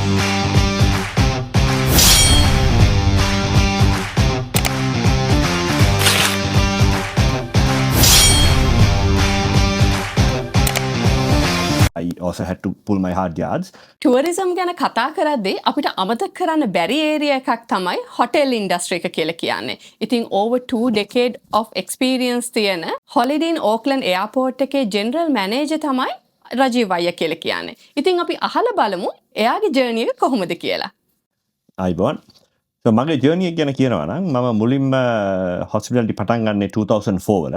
I also had to pull my hard yards. Tourism ගැන කතා කරද්දී අපිට අමතක කරන්න බැරි ඒරියා එකක් තමයි හොටෙල් ඉන්ඩස්ට්‍රි එක කියලා කියන්නේ. ඉතින් over 2 decade of experience තියෙන Holiday Inn Auckland Airport එකේ general manager තමයි රජීව් අයියා කියලා කියන්නේ. ඉතින් අපි අහලා බලමු එයාගේ journey එක කොහොමද කියලා. අයිබෝන්. So මගේ ජර්නි එක ගැන කියනවා නම් මම මුලින්ම hospitality පටන් ගන්නේ 2004 වල.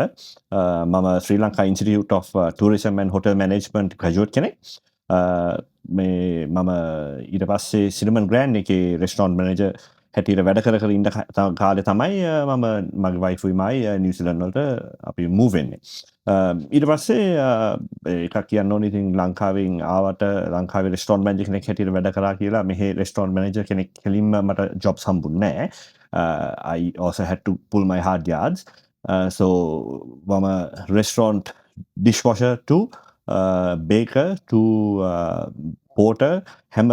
මම ශ්‍රී Lanka Institute of Tourism and Hotel Management graduate කෙනෙක්. මේ මම ඊට පස්සේ සිනමන් ග්‍රෑන්ඩ් එකේ රෙස්ටොරන්ට් මැනේජර් හැටියට වැඩ කර ඉන්න කාලේ තමයි මම මගේ වයිෆුයි මයි නිව්සීලන්ත වලට අපි මූව් වෙන්නේ. ඊට පස්සේ එකක් කියන්න ඕනේ ඉතින් ලංකාවෙන් ආවට ලංකාවේ රෙස්ටොරන්ට් මැනේජර් කෙනෙක් හැටියට වැඩ කරා කියලා මෙහි රෙස්ටොරන්ට් මැනේජර් කෙනෙක් කෙලින්ම මට ජොබ්ස් හම්බුන්නේ නැහැ. I also had to pull my hard yards. So මම restaurant dishwasher to baker to porter හැම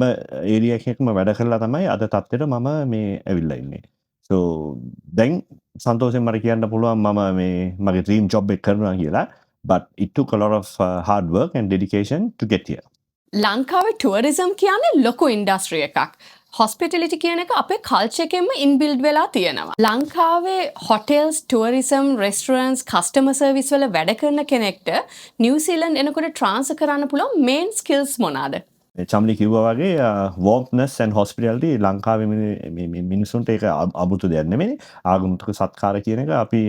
ඒරියා එකකම වැඩ කරලා තමයි අද තත්ත්වෙට මම මේ ඇවිල්ලා ඉන්නේ. So දැන් සන්තෝෂයෙන් මට කියන්න පුළුවන් මම මේ මගේ dream job එක කරනවා කියලා. But it took a lot of hard work and dedication to get here. ලංකාවේ ටුවරිසම් කියන්නේ ලොකු ඉන්ඩස්ට්‍රි එකක්. හොස්පිටලිටි කියන එක අපේ කල්චර් එකෙන්ම ඉන්බිල්ඩ් වෙලා තියෙනවා. ලංකාවේ හොටෙල්ස්, ටුවරිසම්, රෙස්ටොරන්ට්ස්, කස්ටමර් සර්විස් වල වැඩ කරන කෙනෙක්ට නිව්සීලන්ත එනකොට ට්‍රාන්ස්ෆර් කරන්න පුළුවන් මේන් ස්කිල්ස් මොනවාද? චම්ලි කිව්වා වගේ warmness and hospitality ලංකාවේ මිනිසුන්ට ඒක අමුතු දෙයක් නෙමෙයි. ආගමික සත්කාර කියන එක අපි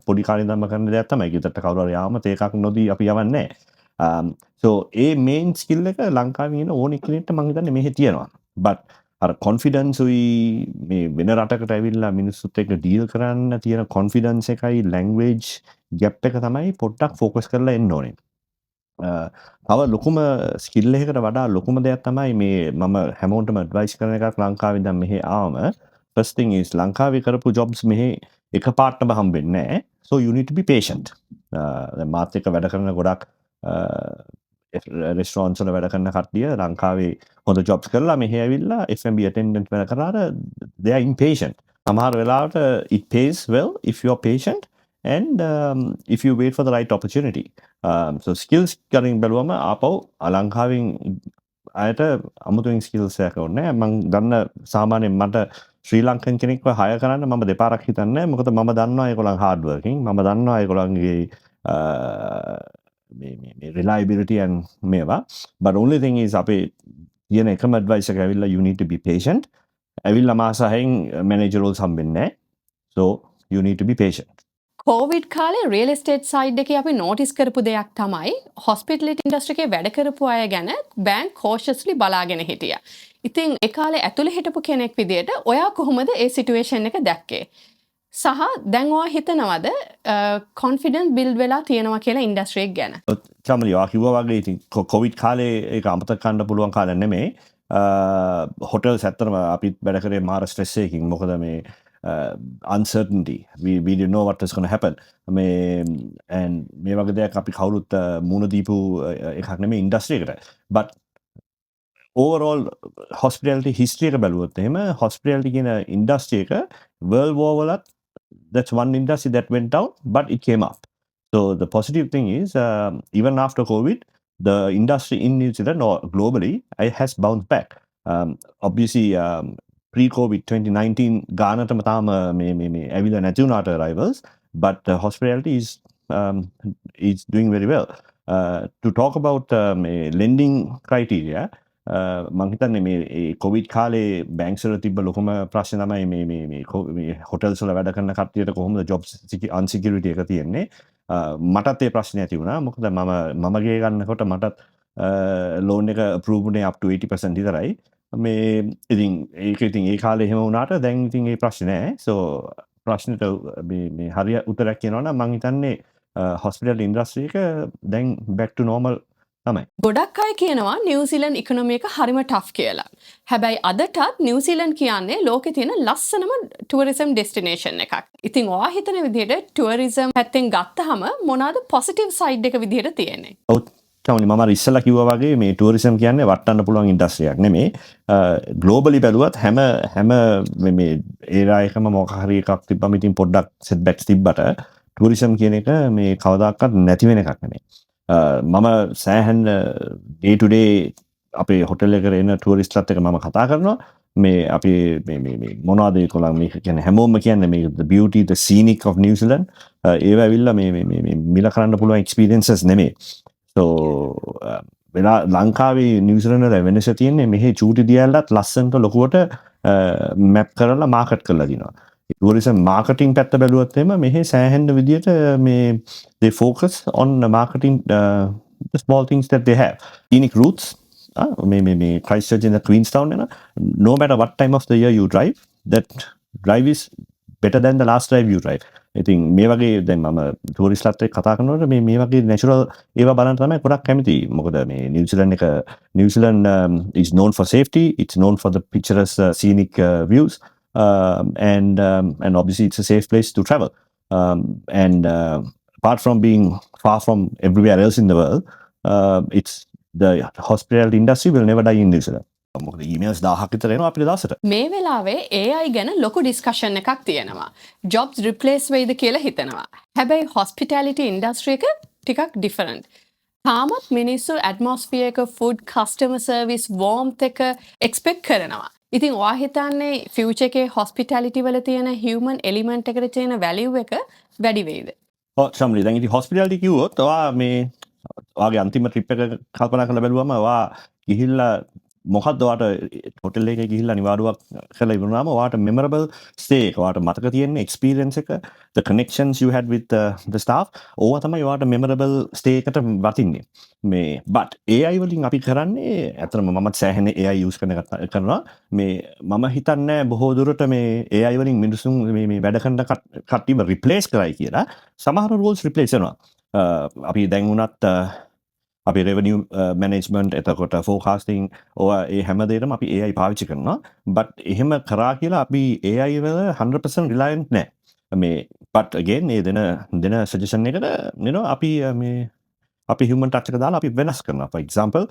පොඩි කාලේ ඉඳන්ම කරන දෙයක් තමයි. ගෙදරට කවුරු හරි ආවම තේකක් නොදී අපි යවන්නේ නැහැ. So ඒ main skill එක ලංකාවේ ඉන්න ඕනෙ කෙනෙක්ට මම හිතන්නේ මෙහෙ තියෙනවා. But අර කොන්ෆිඩන්ස් උයි මේ වෙන රටකට ඇවිල්ලා මිනිස්සුත් එක්ක ඩීල් කරන්න තියෙන කොන්ෆිඩන්ස් එකයි ලැන්ග්වේජ් ගැප් එක තමයි පොඩ්ඩක් ෆෝකස් කරලා එන්න ඕනේ. තව ලොකුම ස්කිල් එකකට වඩා ලොකුම දෙයක් තමයි මේ මම හැමෝටම ඇඩ්වයිස් කරන එකක් ලංකාවේ ඉඳන් මෙහෙ ආවම first thing is ලංකාවේ කරපු jobs මෙහෙ එකපාරටම හම්බෙන්නේ නැහැ. So you need to be patient. දැන් මාත් එක්ක වැඩ කරන ගොඩක් රෙස්ටොරන්ට්ස් වල වැඩ කරන කට්ටිය ලංකාවේ හොඳ ජොබ්ස් කරලා මෙහෙ ඇවිල්ලා F&B attendant වැඩ කරාට they are impatient. සමහර වෙලාවට it pays well if you are patient and if you wait for the right opportunity. So skills කරින් බැලුවම ආපහු ලංකාවෙන් අයට අමුතුවෙන් skills එකක් ඕනේ. මම දන්න සාමාන්‍යයෙන් මට ශ්‍රී ලංකන් කෙනෙක්ව hire කරන්න මම දෙපාරක් හිතන්නේ නැහැ. මොකද මම දන්නවා ඒගොල්ලන් hard working. මම දන්නවා ඒගොල්ලන්ගේ reliability and මේවා. But only thing is අපේ තියෙන එකම advice එක ඇවිල්ලා you need to be patient. ඇවිල්ලා මාසයෙන් manager roles හම්බෙන්නේ නැහැ. So you need to be patient. Covid කාලේ රියල් එස්ටේට් සයිඩ් එකේ අපි නෝටිස් කරපු දෙයක් තමයි හොස්පිටලිටි ඉන්ඩස්ට්‍රි එකේ වැඩ කරපු අය ගැන බැංක් කෝෂස්ලි බලාගෙන හිටියා. ඉතින් ඒ කාලේ ඇතුලේ හිටපු කෙනෙක් විදියට ඔයා කොහොමද ඒ සිටුේෂන් එක දැක්කේ? සහ දැන් ඔයා හිතනවද කොන්ෆිඩන්ස් බිල්ඩ් වෙලා තියෙනවා කියලා ඉන්ඩස්ට්‍රි එක ගැන? චම්ලි ඔයා කිව්වා වගේ ඉතින් කොවිඩ් කාලේ ඒක අමතක කරන්න පුළුවන් කාලයක් නෙමෙයි. හොටෙල්ස් ඇත්තටම අපිත් වැඩ කරේ මාර ස්ට්‍රෙස් එකකින්. මොකද මේ uncertainty. We didn't know what was going to happen. And මේ වගේ දෙයක් අපි කවුරුත් මුණ දීපු එකක් නෙමෙයි ඉන්ඩස්ට්‍රි එකට. But overall hospitality history එක බැලුවොත් එහෙම hospitality කියන ඉන්ඩස්ට්‍රි එක world war වලත් that's one industry that went down but it came up. So the positive thing is even after COVID the industry in New Zealand or globally has bounced back. Obviously pre-COVID 2019 ගානටම තාම මේ ඇවිල්ලා නැති වුණාට arrivals but hospitality is doing very well. To talk about lending criteria මම හිතන්නේ මේ Covid කාලේ banks වල තිබ්බ ලොකුම ප්‍රශ්නේ තමයි මේ හොටෙල්ස් වල වැඩ කරන කට්ටියට කොහොමද ජොබ්ස් අන්සිකියුරිටි එක තියෙන්නේ. මටත් ඒ ප්‍රශ්නේ ඇති වුණා. මොකද මම ගේ ගන්නකොට මටත් ලෝන් එක අප්‍රූව් වුණේ up to 80% විතරයි. ඉතින් ඒ කාලේ එහෙම වුණාට දැන් ඉතින් ඒ ප්‍රශ්නේ නැහැ. So ප්‍රශ්නෙට මේ හරිය උත්තරයක් කියනවා නම් මම හිතන්නේ hospital industry එක දැන් back to normal තමයි. ගොඩක් අය කියනවා නිව්සීලන්ත ඉකොනොමි එක හරිම ටෆ් කියලා. හැබැයි අදටත් නිව්සීලන්ත කියන්නේ ලෝකේ තියෙන ලස්සනම ටුවරිසම් ඩෙස්ටිනේෂන් එකක්. ඉතින් ඔයා හිතන විදිහට ටුවරිසම් පැත්තෙන් ගත්තාම මොනවාද පොසිටිව් සයිඩ් එක විදිහට තියෙන්නේ? ඔව් තමනි මම ඉස්සලා කිව්වා වගේ මේ ටූරිසම් කියන්නේ වටන්න පුළුවන් ඉන්ඩස්ට්‍රියක් නෙමේ. ග්ලෝබලි බැලුවත් හැම මේ ඒරායකම මොකක් හරි එකක් තිබ්බම ඉතින් පොඩ්ඩක් සෙට්බැක්ස් තිබ්බට ටූරිසම් කියන එක මේ කවදාකවත් නැති වෙන එකක් නෙමේ. මම සෑහෙන ඩේ ටු ඩේ අපේ හොටෙල් එකට එන ටූරිස්ට්ලත් එක මම කතා කරනවා. මේ අපි මොනවද ඒගොල්ලන් මේක කියන්නේ හැමෝම කියන්නේ මේ the beauty the scenic of New Zealand ඒව ඇවිල්ලා මේ මිල කරන්න පුළුවන් experiences නෙමේ. So වෙලා ලංකාවේ නිවසිලන්ඩ් වල වෙනස තියෙන්නේ මෙහි චූටි දියල්ලත් ලස්සනට ලොකුවට මැප් කරලා මාකට් කරලා දිනවා. ටූරිසම් මාකටිං පැත්ත බැලුවොත් එම මෙහි සෑහෙන විදියට මේ they focus on marketing the small things that they have. Scenic routes මේ Christchurch in the Queenstown no matter what time of the year you drive that drive is better than the last drive you drive. ඉතින් මේ වගේ දැන් මම ටූරිස්ට්ලත් එක්ක කතා කරනකොට මේ වගේ නැචරල් ඒවා බලන්න තමයි ගොඩක් කැමති. මොකද මේ New Zealand is known for safety, it's known for the picturesque scenic views, and obviously it's a safe place to travel. And apart from being far from everywhere else in the world, it's the hospitality industry will never die in New Zealand. මොකද emails 1000ක් විතර එනවා අපිට දවසට. මේ වෙලාවේ AI ගැන ලොකු ඩිස්කෂන් එකක් තියෙනවා. ජොබ්ස් රිප්ලේස් වෙයිද කියලා හිතනවා. හැබැයි හොස්පිටැලිටි ඉන්ඩස්ට්‍රි එක ටිකක් ඩිෆරන්ට්. තාමත් මිනිස්සු ඇට්මොස්ෆියර් එක, ෆුඩ්, කස්ටමර් සර්විස්, වෝම්ත් එක එක්ස්පෙක්ට් කරනවා. ඉතින් ඔයා හිතන්නේ ෆියුචර් එකේ හොස්පිටැලිටි වල තියෙන හියුමන් එලිමන්ට් එකට තියෙන වැලියු එක වැඩි වෙයිද? ඔව් ශම්ලි දැන් ඉතින් හොස්පිටැලිටි කිව්වොත් ඔයා මේ ඔයාගේ අන්තිම ට්‍රිප් එක කල්පනා කරලා බැලුවම ඔයා ගිහිල්ලා මොකක්ද ඔයාට හොටෙල් එකේ ගිහිල්ලා නිවාඩුවක් කරලා ඉවරනාම ඔයාට memorable stay එක ඔයාට මතක තියෙන experience එක the connections you had with the staff ඕවා තමයි ඔයාට memorable stay එකට වටින්නේ මේ but AI වලින් අපි කරන්නේ ඇත්තටම මමත් සෑහෙන AI use කරනවා මේ මම හිතන්නේ බොහෝ දුරට මේ AI වලින් මිනිසුන් මේ වැඩ කරන කට්ටියව replace කරයි කියලා සමහර roles replace වෙනවා අපි දැන් උනත් අපි revenue management එතකොට forecasting ඔය ඒ හැමදේටම අපි AI පාවිච්චි කරනවා but එහෙම කරා කියලා අපි AI වල 100% reliant නැහැ මේ but again මේ දෙන suggestion එකට අපි මේ අපි human touch එක දාලා අපි වෙනස් කරනවා for example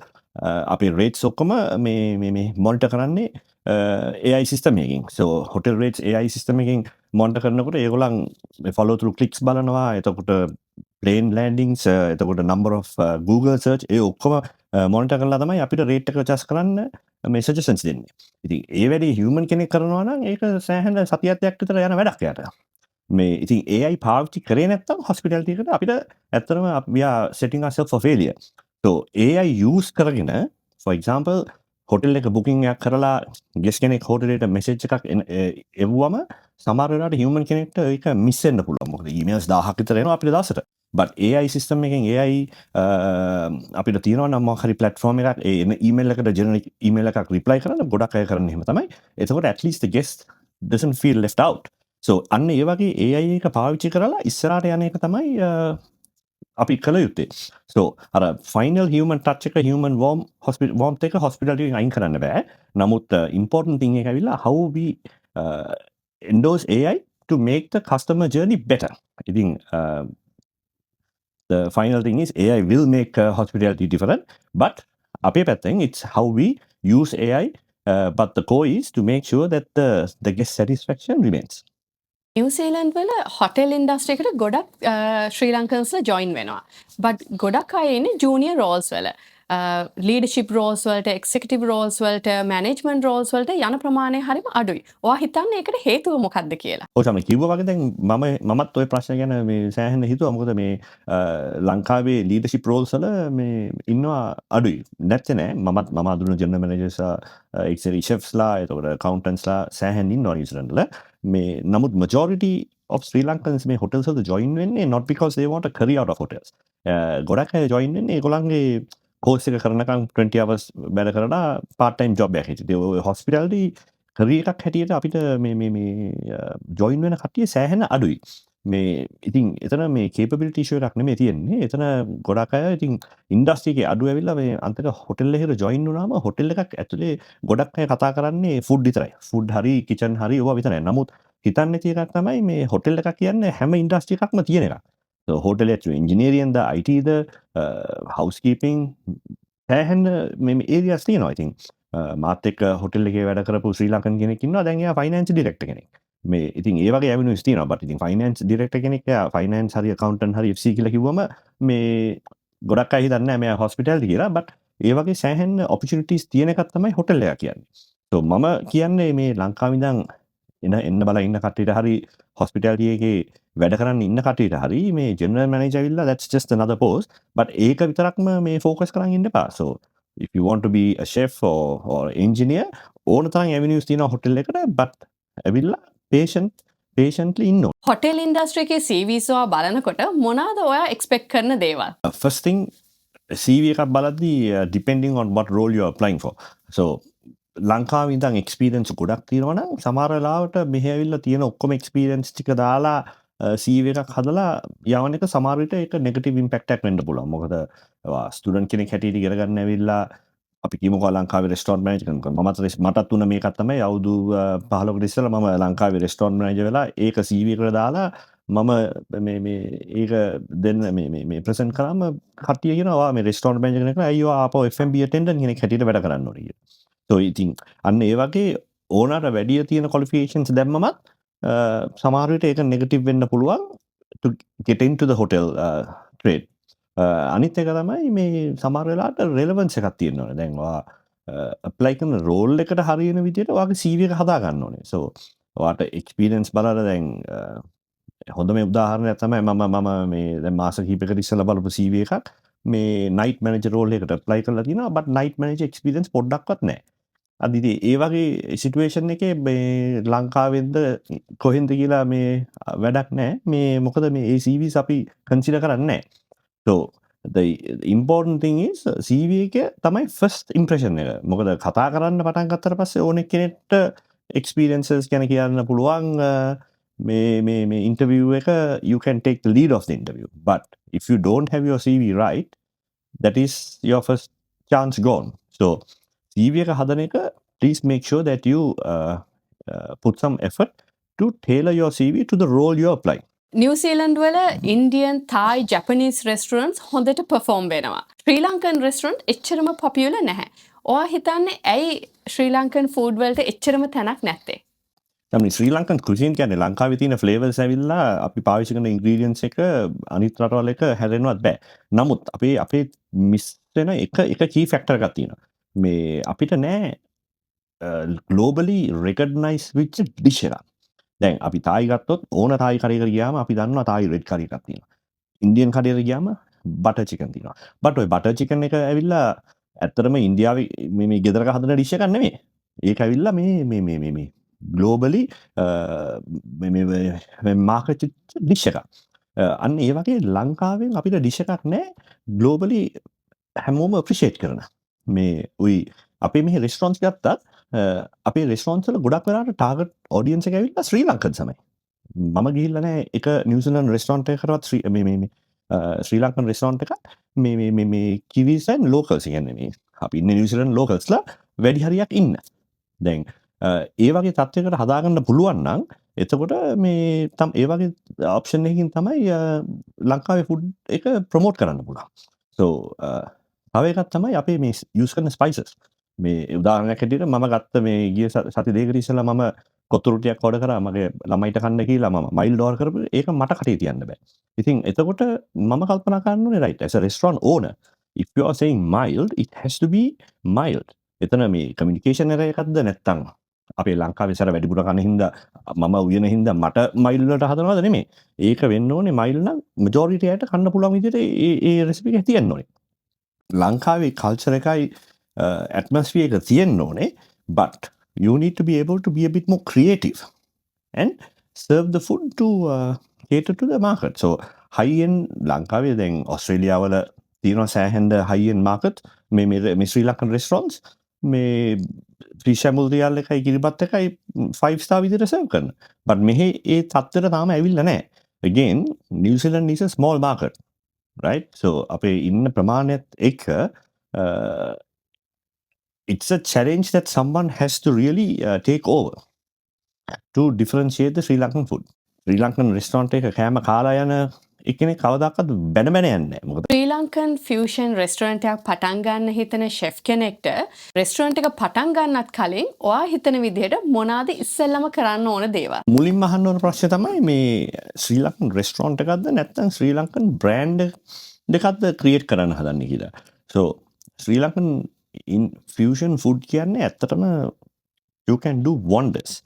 අපි rates ඔක්කොම මේ monitor කරන්නේ AI system එකකින් so hotel rates AI system එකකින් monitor කරනකොට ඒගොල්ලන් follow through clicks බලනවා එතකොට plane landings එතකොට number of Google search ඒ ඔක්කොම monitor කරලා තමයි අපිට rate එක adjust කරන්න මේ suggestions දෙන්නේ. ඉතින් ඒ වැඩේ human කෙනෙක් කරනවා නම් ඒක සෑහෙන සතියක් විතර යන වැඩක් යට. මේ ඉතින් AI පාවිච්චි කරේ නැත්නම් hospitality එකට අපිට ඇත්තටම we are setting ourselves for failure. So AI use කරගෙන for example hotel එක booking එකක් කරලා guest කෙනෙක් hotel එකට message එකක් එවුවම සමහර වෙලාවට human කෙනෙක්ට ඒක miss වෙන්න පුළුවන්. මොකද emails 1000ක් විතර එනවා අපිට දවසට. but AI system එකෙන් AI අපිට තියෙනවා නම් මොකක් හරි platform එකක් ඒ එන email එකට generic email එකක් reply කරන්න ගොඩක් අය කරන්නේ එහෙම තමයි. එතකොට at least the guest doesn't feel left out. so අන්න ඒ වගේ AI එක පාවිච්චි කරලා ඉස්සරහට යන එක තමයි අපි කළ යුත්තේ. so අර final human touch එක human warmth එක hospitality එකෙන් අයින් කරන්න බෑ. නමුත් important thing එක ඇවිල්ලා how we endorse AI to make the customer journey better. ඉතින් the final thing is AI will make hospitality different, but අපේ පැත්තෙන් it's how we use AI, but the core is to make sure that the guest satisfaction remains. New Zealand වල hotel industry එකට ගොඩක් ශ්‍රී ලංකන්ස්ලා join වෙනවා. but ගොඩක් අය ඉන්නේ junior Rolls වල. ලීඩර්ෂිප් රෝල්ස් වලට, එක්සිකියුටිව් රෝල්ස් වලට, මැනේජ්මන්ට් රෝල්ස් වලට යන ප්‍රමාණය හරිම අඩුයි. ඔයා හිතන්නේ ඒකට හේතුව මොකක්ද කියලා? ඔව් තමයි කිව්වා වගේ දැන් මමත් ওই ප්‍රශ්න ගැන මේ සෑහෙන හිතුවා. මොකද මේ ලංකාවේ ලීඩර්ෂිප් රෝල්ස් වල මේ ඉන්නවා අඩුයි. නැත්තේ නෑ. මම අඳුරන ජෙනරල් මැනේජර්ස්ලා, එක්සරි ෂෙෆ්ස්ලා, එතකොට accountants ලා සෑහෙන ඉන්නවා නිව්සීලන්ඩ් වල. මේ නමුත් majority of Sri Lankans මේ hotels වලට join වෙන්නේ not because they want a career out of hotels. ගොඩක් අය join වෙන්නේ ඒගොල්ලන්ගේ course එක කරනකම් 20 hours වැඩ කරලා part time job එකක් හිටියේ. ඒ hospitality career එකක් හැටියට අපිට මේ join වෙන කට්ටිය සෑහෙන අඩුයි. මේ ඉතින් එතන මේ capability issue එකක් නෙමෙයි තියෙන්නේ. එතන ගොඩක් අය ඉතින් industry එකේ අඩු ඇවිල්ලා මේ අන්තිමට hotel එකකට join වුණාම hotel එකක් ඇතුලේ ගොඩක් අය කතා කරන්නේ food විතරයි. food හරි kitchen හරි ඒවා විතරයි. නමුත් හිතන්නේ තියෙන එකක් තමයි මේ hotel එකක් කියන්නේ හැම industry එකක්ම තියෙන එකක්. හෝටල ඉංජිනේරියන්ද අයිටද හවස්කීපිං සෑහන් මෙ ඒරියස් තියනවා ඉතින් මාතක හොටල්ලෙ වැඩ කරපු ශ්‍රී ලංකන් කෙනෙකින්න දැන්යා ෆයිනන්ස් ඩිරෙක්ට කෙනෙක් මේ ඉතින් ඒවගේ ඇවනු ස්තින බට ඉතින් ෆයිනන්ස් ඩිරෙක්ට කෙනෙක් ෆයිනන්ස් හරි කවන්ටන් හරි කියල කිවම මේ ගොඩක් අහි දන්න මේ හොස්පිටල් කියලා බට ඒවගේ සෑහන් ඔපිනිටස් තියනකත්තමයි හොටල්ලය කියන්නේ මම කියන්නේ මේ ලංකාවිදං එන්න බල ඉන්න කටට හරි හොස්පිටල්ටියගේ වැඩ කරන්න ඉන්න කටට හරි මේ general මැනේජවිල්ලා that's just another post but ඒක විතරක්ම මේ ෆෝකස් කරන් ඉන්න එපා so if you want to be a chef or engineer ඕන තරම් avenues තියෙනවා හොටෙල් එකට but ඇවිල්ලා patiently ඉන්න ඕන. හොටෙල් ඉන්ඩස්ට්‍රි එකේ CVs බලනකොට මොනවාද ඔයා එක්ස්පෙක්ට් කරන දේවල්? First thing CV එකක් බලද්දී depending on what role you are applying for so ලංකාව ඉඳන් එක්ස්පීරියන්ස් ගොඩක් තියෙනවා නම් සමහර වෙලාවට මෙහෙ ඇවිල්ලා තියෙන ඔක්කොම එක්ස්පීරියන්ස් ටික දාලා CV එකක් හදලා යවන එක සමහර විට ඒක නෙගටිව් ඉම්පැක්ට් එකක් වෙන්න පුළුවන්. මොකද ස්ටුඩන්ට් කෙනෙක් හැටියට ඉගෙන ගන්න ඇවිල්ලා අපි කියමුකෝ ලංකාවේ රෙස්ටොරන්ට් මැනේජර් කෙනෙක් මටත් උන මේකක් තමයි අවුරුදු 15කට ඉස්සෙල්ලා මම ලංකාවේ රෙස්ටොරන්ට් මැනේජර් වෙලා ඒක CV එකට දාලා මම මේ ඒක දෙන්න මේ ප්‍රසන්ට් කරාම කට්ටිය කියනවා මේ රෙස්ටොරන්ට් මැනේජර් කෙනෙක් අයියෝ ආපහු F&B attendant කෙනෙක් හැටියට වැඩ කරන්න ඕනේ කියලා. So ඉතින් අන්න ඒ වගේ ඕනට වැඩිය තියෙන qualifications දැම්මමත් සමහර විට ඒක නෙගටිව් වෙන්න පුළුවන් to get into the hotel trade. අනිත් එක තමයි මේ සමහර වෙලාවට relevance එකක් තියෙන්න ඕනේ. දැන් ඔයා apply කරන role එකට හරියන විදිහට ඔයාගේ CV එක හදා ගන්න ඕනේ. So ඔයාට experience බලලා දැන් හොඳම උදාහරණයක් තමයි මම මේ දැන් මාස කිහිපයකට ඉස්සෙල්ලා බලපු CV එකක් මේ night manager role එකට apply කරලා තියෙනවා but night manager experience පොඩ්ඩක්වත් නැහැ. අදිති ඒ වගේ සිටුවේෂන් එකේ මේ ලංකාවෙන්ද කොහෙන්ද කියලා මේ වැඩක් නෑ මේ මොකද මේ ඒ CVs අපි කන්සිඩර් කරන්නේ නෑ. So the important thing is CV එක තමයි first impression එක. මොකද කතා කරන්න පටන් ගත්තට පස්සේ ඕනෙක් කෙනෙක්ට experiences ගැන කියන්න පුළුවන් මේ interview එක you can take the lead of the interview. But if you don't have your CV right that is your first chance gone. So CV එක හදන එක please make sure that you put some effort to tailor your CV to the role you apply. New Zealand වල Indian තායි Japanese රෙස්ටරන්ට්ස් හොඳට perform වෙනවා. ශ්‍රී Lankan restaurant එච්චරම popular නැහැ. ඔයා හිතන්නේ ඇයි ශ්‍රී ලංකන් ෆුඩ් වලට එච්චරම තැනක් නැත්තේ? තමයි ශ්‍රී ලංකන් කුසින් කියන්නේ ලංකාවේ තියෙන ෆ්ලේවර්ස් ඇවිල්ලා අපි පාවිච්චි කරන ඉන්ග්‍රීඩියන්ට්ස් එක අනිත් රටවල් එක හැදෙන්නවත් බෑ. නමුත් අපේ මිස් වෙන එක කී ෆැක්ටර් එකක් තියෙනවා. මේ අපිට නෑ ග්ලෝබලි රෙකග්නයිස් වෙච්ච ඩිෂ් එකක්. දැන් අපි තායි ගත්තොත් ඕන තායි කරේකට ගියාම අපි දන්නවා තායි රෙඩ් කරි එකක් තියෙනවා. ඉන්දියන් කඩේට ගියාම බටර් චිකන් තියෙනවා. බට් ඔය බටර් චිකන් එක ඇවිල්ලා ඇත්තටම ඉන්දියාවේ මේ ගෙදරක හදන ඩිෂ් එකක් නෙමෙයි. ඒක ඇවිල්ලා මේ ග්ලෝබලි මාකට් ඩිෂ් එකක්. අන්න ඒ වගේ ලංකාවෙන් අපිට ඩිෂ් එකක් නෑ ග්ලෝබලි හැමෝම අප්‍රීෂিয়েට් කරන. මේ උයි අපේ මේ රෙස්ටොරන්ට්ස් ගත්තත් අපේ රෙස්ටොරන්ට්ස් වල ගොඩක් වෙලාවට ටාගට් ඔඩියන්ස් එක ඇවිල්ලා ශ්‍රී ලංකන් තමයි. මම ගිහිල්ලා නැහැ එක නිව්සීලන්ත රෙස්ටොරන්ට් එකකටවත් ශ්‍රී ලංකන් රෙස්ටොරන්ට් එකක් මේ කිවිස් ඇන් ලෝකල්ස් කියන්නේ මේ අපි ඉන්නේ නිව්සීලන්ත ලෝකල්ස්ලා වැඩි හරියක් ඉන්න. දැන් ඒ වගේ තත්ත්වයකට හදාගන්න පුළුවන් නම් එතකොට මේ ඒ වගේ ඔප්ෂන් එකකින් තමයි ලංකාවේ ෆුඩ් එක ප්‍රොමෝට් කරන්න පුළුවන්. So තව එකක් තමයි අපේ මේ යූස් කරන ස්පයිසස්. මේ උදාහරණයක් හැටියට මම ගත්ත මේ ගිය සති දෙකකට ඉස්සෙල්ලා මම කොත්තු රුටියක් ඕඩර් කරා මගේ ළමයිට කන්න කියලා මම මයිල්ඩ් ඕඩර් කරපු ඒක මට කටේ තියන්න බෑ. ඉතින් එතකොට මම කල්පනා කරන්න ඕනේ right as a restaurant owner if you are saying mild it has to be mild. එතන මේ කමියුනිකේෂන් error එකක්ද නැත්තම් අපේ ලංකාවේ සර වැඩිපුර කන හින්දා මම උයන හින්දා මට මයිල්ඩ් වලට හදනවද නෙමෙයි. ඒක වෙන්න ඕනේ මයිල්ඩ් නම් majority අයට කන්න පුළුවන් විදිහට ඒ රෙසිපි එක තියන්න ඕනේ. ලංකාවේ කල්චර් එකයි atmosphere එක තියෙන්න ඕනේ but you need to be able to be a bit more creative and serve the food to cater to the market. So high end ලංකාවේ දැන් ඔස්ට්‍රේලියාව වල තියෙනවා සෑහෙන high end market මේ ශ්‍රී ලංකන් restaurants මේ ෆිෂ් ඇමුල් රියල් එකයි කිරිබත් එකයි 5 star විදිහට සර්ව් කරන. but මෙහි ඒ තත්ත්වයට තාම ඇවිල්ලා නැහැ. again New Zealand is a small market right? So අපේ ඉන්න ප්‍රමාණයත් එක්ක it's a challenge that someone has to really take over to differentiate the Sri Lankan food. Sri Lankan restaurant එක කෑම කාලා යන එකන කවදක්ත් බැන යන්න මොකද ශ්‍රී ලංකන් ෆියෂන් රෙස්ටරන්ටයක් පටන් ගන්න හිතන ෂෙෆ් කෙනෙක්ට රෙස්ටරන්ට් එක පටන් ගන්නත් කලින් ඔයා හිතන විදිහට මොනාද ඉස්සෙල්ලම කරන්න ඕන දේවල්? මුලින් අහන්න ඕන ප්‍රශ්නේ තමයි මේ ශ්‍රී ලංකන් රෙස්ටරන්ට් එකක්ද නැත්නම් ශ්‍රී ලංකන් බ්‍රෑන්ඩ් දෙකක්ද ක්‍රියේට් කරන්න හදන්නේ කියලා. So ශ්‍රී ලංකන් fusion food කියන්නේ ඇත්තටම you can do wonders.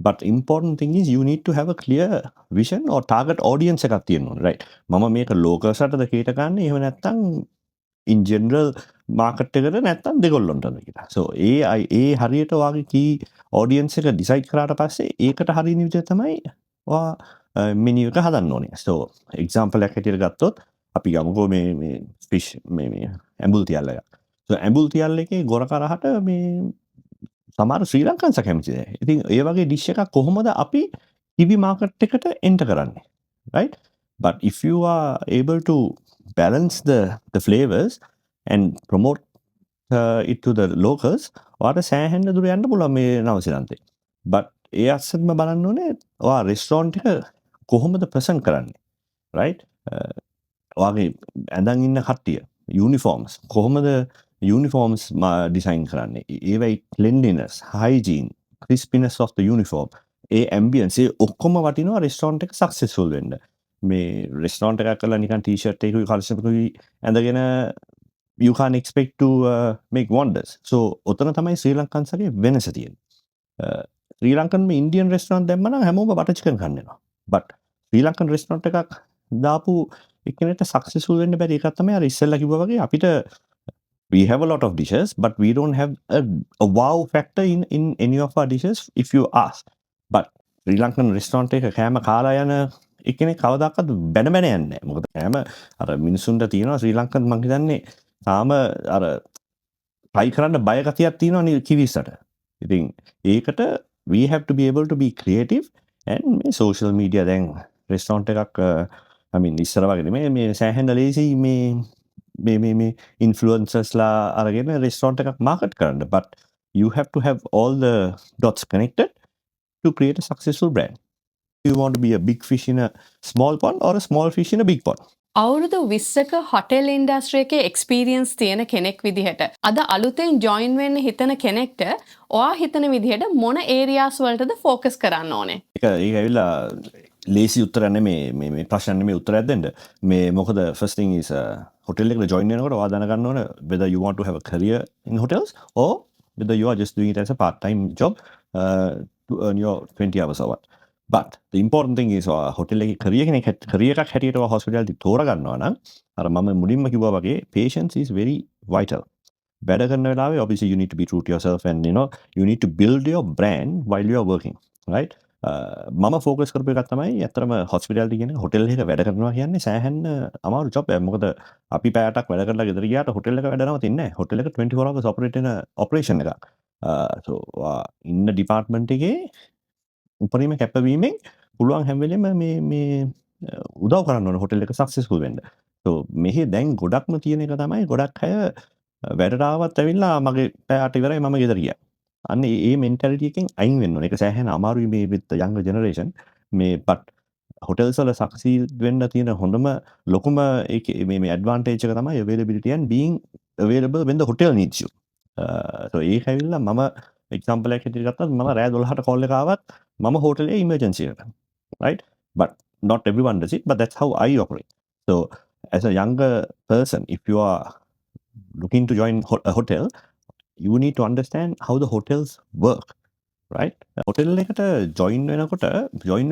But important thing is you need to have a clear vision or target audience එකක් තියෙන්න ඕනේ, right? මම මේක locals අතද කීට ගන්න එහෙම නැත්නම් in general market එකට නැත්නම් දෙගොල්ලොන්ටද කියලා. So ඒ හරියට ඔයාගේ key audience එක decide කරාට පස්සේ ඒකට හරියන විදිහ තමයි ඔයා menu එක හදන්න ඕනේ. So example එකක් හැටියට ගත්තොත් අපි ගමුකෝ මේ fish මේ ඇඹුල් තියල්ල එක. So ඇඹුල් තියල්ල එකේ ගොරකරහට මේ සමහර ශ්‍රී ලංකන්ස කැමති නැහැ. ඉතින් ඒ වගේ ඩිෂ් එකක් කොහොමද අපි TV මාකට් එකට එන්ටර් කරන්නේ? Right? But if you are able to balance the flavors and promote it to the locals, ඔයාට සෑහෙන්න දුර යන්න පුළුවන් මේ නවසීලන්තේ. But ඒ අස්සෙත්ම බලන්න ඕනේ ඔයා රෙස්ටොරන්ට් එක කොහොමද ප්‍රසන්ට් කරන්නේ? Right? ඔයාගේ ඇඳන් ඉන්න කට්ටිය යුනිෆෝම්ස් කොහොමද uniforms design කරන්නේ ඒවයි cleanliness hygiene crispiness of the uniform A ambience ඒ ඔක්කොම වටිනවා restaurant එක successful වෙන්න මේ restaurant එකක් කරලා නිකන් t-shirt එකකුයි කලස් එකකුයි ඇඳගෙන you can't expect to make wonders so ඔතන තමයි ශ්‍රී ලංකන්සගේ වෙනස තියෙන්නේ ශ්‍රී ලංකන් මේ Indian restaurant දැම්ම නම් හැමෝම butter chicken කන්නවා but Sri Lankan restaurant එකක් දාපු එක්කෙනෙක්ට successful වෙන්න බැරි එකක් තමයි අර ඉස්සෙල්ලා කිව්වා වගේ අපිට we have a lot of dishes, but we don't have a wow factor in any of our dishes if you ask. But Sri Lankan restaurant එක කෑම කාලා යන එක්කෙනෙක් කවදාකවත් බැන යන්නේ නැහැ. මොකද කෑම අර මිනිසුන්ට තියෙනවා ශ්‍රී ලංකන් මං හිතන්නේ තාම අර try කරන්න බය ගතියක් තියෙනවා කිවිස්සට. ඉතින් ඒකට we have to be able to be creative and මේ social media දැන් restaurant එකක් I mean ඉස්සර වගේ නෙමෙයි මේ සෑහෙන ලේසි මේ influencers ලා අරගෙන restaurant එකක් market කරන්න but you have to have all the dots connected to create a successful brand. You want to be a big fish in a small pond or a small fish in a big pond. අවුරුදු 20ක hotel industry එකේ experience තියෙන කෙනෙක් විදිහට අද අලුතෙන් join වෙන්න හිතන කෙනෙක්ට ඔයා හිතන විදිහට මොන ඒරියාස් වලටද ફોකස් කරන්න ඕනේ? ඒක ඇවිල්ලා ලේසි උත්තරයක් නෙමේ මේ ප්‍රශ්න නෙමේ උත්තරයක් දෙන්න. මේ මොකද first thing is hotel එකට join වෙනකොට ඔයා දැනගන්න ඕන whether you want to have a career in hotels or whether you are just doing it as a part time job to earn your 20 hours or what. But the important thing is hotel එකේ career එකක් හැටියට ඔයා hospitality තෝරගන්නවා නම් අර මම මුලින්ම කිව්වා වගේ patience is very vital. වැඩ කරන වෙලාවේ obviously you need to be true to yourself and you need to build your brand while you are working, right? මම ෆෝකස් කරපු එකක් තමයි ඇත්තටම hospitality කියන හොටෙල් එකක වැඩ කරනවා කියන්නේ සෑහෙන අමාරු ජොබ් එකක්. මොකද අපි පැයටක් වැඩ කරලා ගෙදර ගියාට හොටෙල් එක වැඩ නවතින්නේ නැහැ. හොටෙල් එක 24 hours operate වෙන operation එකක්. so ඉන්න department එකේ උපරිම කැපවීමෙන් පුළුවන් හැම වෙලෙම මේ උදව් කරන්න ඕනේ හොටෙල් එක සක්සස්ෆුල් වෙන්න. so මෙහි දැන් ගොඩක්ම තියෙන එක තමයි ගොඩක් අය වැඩට ආවත් ඇවිල්ලා මගේ පැය 8 ඉවරයි මම ගෙදර ගියා. අන්න ඒ මෙන්ටැලිටි එකෙන් අයින් වෙන්න ඕනේ. ඒක සෑහෙන අමාරුයි මේ with the younger generation. මේ but hotels වල succeed වෙන්න තියෙන හොඳම ලොකුම ඒකේ මේ advantage එක තමයි availability and being available when the hotel needs you. so ඒක ඇවිල්ලා මම example එකක් හැටියට ගත්තොත් මම රෑ 12ට call එක ආවත් මම හෝටලේ emergency එකට. right? But not everyone does it, but that's how I operate. So as a younger person, if you are looking to join a hotel, you need to understand how the hotels work, right? hotel එකට join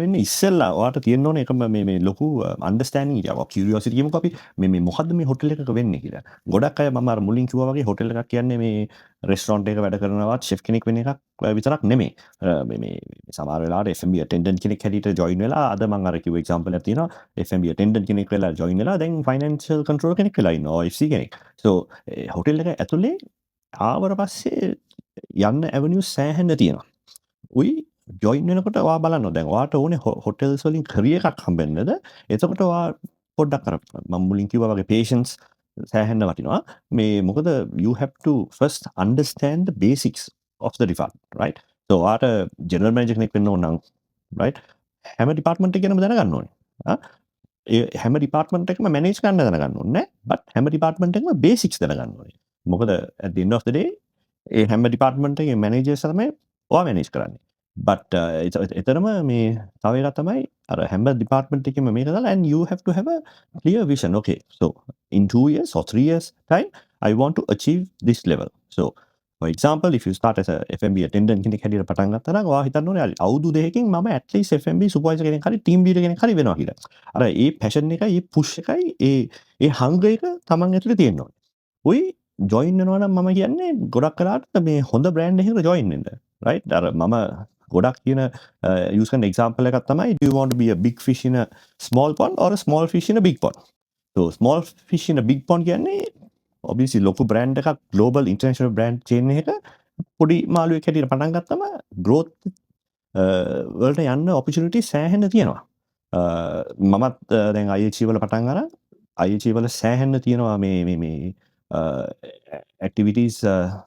වෙන්න ඉස්සෙල්ලා ඔයාට තියෙන්න ඕනේ එකම මේ ලොකු understanding එක. curiosity කියමුකෝ අපි මේ මොකද්ද මේ hotel එකක වෙන්නේ කියලා. ගොඩක් අය මම අර මුලින් කිව්වා වගේ hotel එකක් කියන්නේ මේ restaurant එකක වැඩ කරනවත් chef කෙනෙක් වෙන එකක් විතරක් නෙමෙයි. මේ සමහර වෙලාවට F&B attendant කෙනෙක් හැටියට join වෙලා අද මම අර කිව්ව example එකක් තියෙනවා. F&B attendant කෙනෙක් වෙලා join වෙලා දැන් financial control කෙනෙක් වෙලා ඉන්නවා FC කෙනෙක්. so hotel එක ඇතුලේ ආවර පස්සේ යන්න ඇවනියු සෑහෙන්න තියෙනවා. උයි ජොයින් වෙනකොට ඔයා බලන්න දැන් ඔයාට ඕනේ හොටෙල්ස් වලින් කරියර් එකක් හම්බෙන්නද? එතකොට ඔයා පොඩ්ඩක් අර මම මුලින් කිව්වා වගේ patience සෑහෙන්න වටිනවා. මේ මොකද you have to first understand the basics of the department, right? so ඔයාට general manager කෙනෙක් වෙන්න ඕන නම් right? හැම department එකකම දැනගන්න ඕනේ. හැම ඩිපාර්ට්මන්ට් එකම මැනේජ් කරන්න දැනගන්න ඕනේ බට් හැම ඩිපාර්ට්මන්ට් එකම බේසික්ස් දැනගන්න ඕනේ මොකද at the end of the day ඒ හැම ඩිපාර්ට්මන්ට් එකේ මැනේජර්ස් තමයි ඔයා මැනේජ් කරන්නේ බට් එතරම් මේ තව එකක් තමයි අර හැම ඩිපාර්ට්මන්ට් එකෙම මේක දාලා and you have to have a clear vision okay so in 2 years or 3 years time I want to achieve this level so for example if you start as a FMB attendant කෙනෙක් හැටියට පටන් ගත්තා නම් ඔයා හිතන්න ඕනේ අවුරුදු දෙකකින් මම at least FMB supervisor කෙනෙක් හරි team leader කෙනෙක් හරි වෙනවා කියලා. අර ඒ passion එකයි ඒ push එකයි ඒ hunger එක තමන් ඇතුලේ තියෙන්න ඕනේ. ඔයි join වෙනවා නම් මම කියන්නේ ගොඩක් කරාට මේ හොඳ brand එකකට join වෙන්න. right? අර මම ගොඩක් කියන use කරන example එකක් තමයි do you want to be a big fish in a small pond or a small fish in a big pond. So small fish in a big pond කියන්නේ obviously ලොකු brand එකක් global international brand chain එක පොඩි මාළුවෙක් හැටියට පටන් ගත්තම growth වලට යන්න opportunity සෑහෙන්න තියෙනවා. මමත් දැන් IHE වල පටන් අරන් IHE වල සෑහෙන්න තියෙනවා මේ activities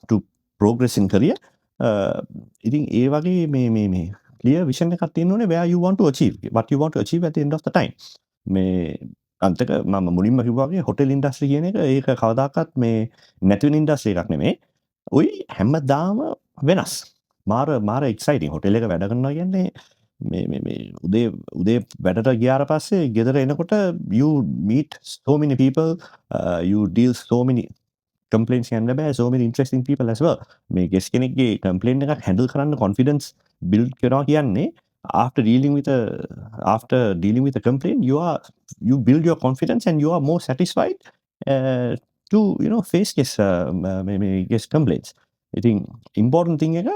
to progress in career. ඉතින් ඒ වගේ මේ clear vision එකක් තියෙන්න ඕනේ where you want to achieve what you want to achieve at the end of the time. මේ අන්තක මම මුලින්ම කිව්වා වගේ හොටෙල් ඉන්ඩස්ට්‍රි කියන එක ඒක කවදාකවත් මේ නැති වෙන ඉන්ඩස්ට්‍රි එකක් නෙමෙයි. උයි හැමදාම වෙනස්. මාර එක්සයිටිං හොටෙල් එක වැඩ කරනවා කියන්නේ මේ උදේ වැඩට ගියාට පස්සේ ගෙදර එනකොට you meet so many people you deal so many complaints කියන්න බෑ so many interesting people as well. මේ ගෙස් කෙනෙක්ගේ complaint එකක් handle කරන්න confidence build කරනවා කියන්නේ after dealing with a complaint you build your confidence and you are more satisfied to face guest complaints. I think important thing එක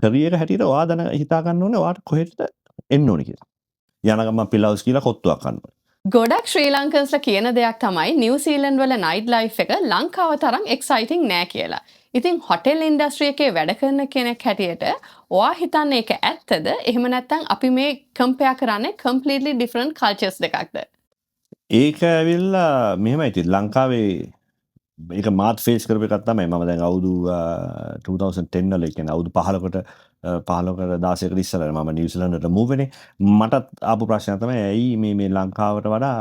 career එක හැටියට ඔයා දැන හිතා ගන්න ඕනේ ඔයාට කොහෙටද එන්න ඕනේ කියලා. යන ගමන් පිලවුස් කියලා කොත්තුවක් ගන්න ඕනේ. ගොඩක් ශ්‍රී ලංකන්ස්ලා කියන දෙයක් තමයි නිව්සීලන්ඩ් වල නයිට් ලයිෆ් එක ලංකාව තරම් එක්සයිටිං නෑ කියලා. ඉතින් හොටෙල් ඉන්ඩස්ට්‍රි එකේ වැඩ කරන කෙනෙක් හැටියට ඔයා හිතන්නේ ඒක ඇත්තද? එහෙම නැත්නම් අපි මේ කම්පෙයාර් කරන්නේ completely different cultures දෙකක්ද? ඒක ඇවිල්ලා මෙහෙමයි ඉතින් ලංකාවේ ඒක මාත් ෆේස් කරපු එකක් තමයි මම දැන් අවුරුදු 2010 වල කියන්නේ අවුරුදු 15කට 16කට ඉස්සරහ මම නිව්සීලන්තයට මූව් වෙන්නේ මටත් ආපු ප්‍රශ්නයක් තමයි ඇයි මේ ලංකාවට වඩා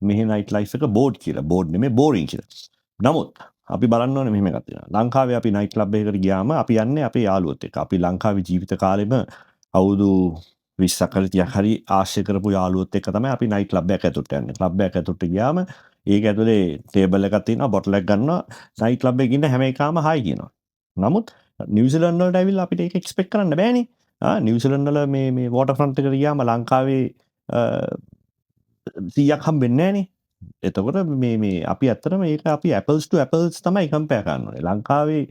මෙහි නයිට් ලයිෆ් එක බෝඩ් කියලා බෝඩ් නෙමෙයි බෝරින් කියලා. නමුත් අපි බලන්න ඕනේ මෙහෙම එකක් තියෙනවා. ලංකාවේ අපි නයිට් ක්ලබ් එකකට ගියාම අපි යන්නේ අපේ යාළුවොත් එක්ක. අපි ලංකාවේ ජීවිත කාලෙම අවුරුදු 20ක් හරි 30ක් හරි ආශ්‍රය කරපු යාළුවොත් එක්ක තමයි අපි නයිට් ක්ලබ් එකකට ඇතුළට යන්නේ. ක්ලබ් එකකට ඇතුළට ගියාම ඒක ඇතුලේ ටේබල් එකක් තියෙනවා බොටල් එකක් ගන්නවා නයිට් ක්ලබ් එකේ ඉන්න හැම එකම හායි කියනවා. නමුත් නිව්සීලන්ත වලට ඇවිල්ලා අපිට ඒක එක්ස්පෙක්ට් කරන්න බෑනේ. නිව්සීලන්ත වල මේ වෝටර් ෆ්‍රන්ට් එකට ගියාම ලංකාවේ 100ක් හම්බෙන්නේ නෑනේ. එතකොට මේ අපි ඇත්තටම ඒක අපි apples to apples තමයි කම්පෙයාර් කරන්න ඕනේ. ලංකාවේ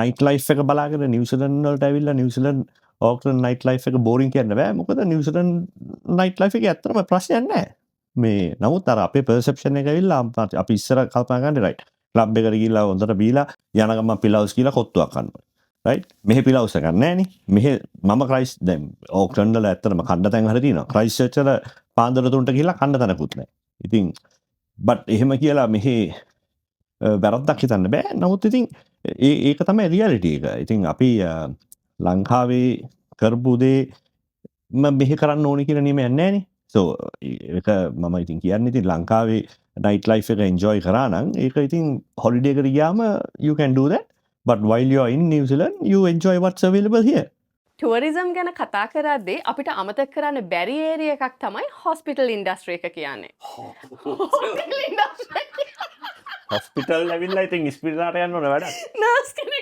නයිට් ලයිෆ් එක බලාගෙන නිව්සීලන්ත වලට ඇවිල්ලා නිව්සීලන්ත ඕක්ලන්ඩ් නයිට් ලයිෆ් එක බෝරින් කියන්න බෑ. මොකද නිව්සීලන්ත නයිට් ලයිෆ් එකේ ඇත්තටම ප්‍රශ්නයක් නෑ. මේ නමුත් අර අපේ perception එක ඇවිල්ලා අපි ඉස්සර කල්පනා කරන්නේ right. ක්ලබ් එකට ගිහිල්ලා හොඳට බීලා යන ගමන් පිලවුස් කියලා කොත්තුවක් ගන්නවා. right? මෙහෙ පිලවුස් එකක් නෑනේ. මෙහෙ මම ක්‍රයිස් දැන් ඕක්ලන්ඩ් වල ඇත්තටම කණ්ඩ තැන් හරි තියෙනවා. ක්‍රයිස් චර්ච් වල පාන්දර 3ට ගිහිල්ලා කණ්ඩ තැනකුත් නෑ. ඉතින් බට් එහෙම කියලා මෙහෙ වැරද්දක් හිතන්න බෑ. නමුත් ඉතින් ඒක තමයි රියැලිටි එක. ඉතින් අපි ලංකාවේ කරපු දේ මෙහෙ කරන්න ඕනේ කියලා නියමයක් නෑනේ. so ඒක මම ඉතින් කියන්නේ ඉතින් ලංකාවේ නයිට් ලයිෆ් එක එන්ජොයි කරා නම් ඒක ඉතින් හොලිඩේ එකට ගියාම you can do that but while you are in New Zealand you enjoy what's available here. Tourism ගැන කතා කරද්දී අපිට අමතක කරන්න බැරි ඒරියා එකක් තමයි හොස්පිටල් ඉන්ඩස්ට්‍රි එක කියන්නේ. හොස්පිටල් ඉන්ඩස්ට්‍රි hospital ඇවිල්ලා ඉතින් ඉස්පිරිතාලට යන්න ඕන වැඩක්. නර්ස් කෙනෙක්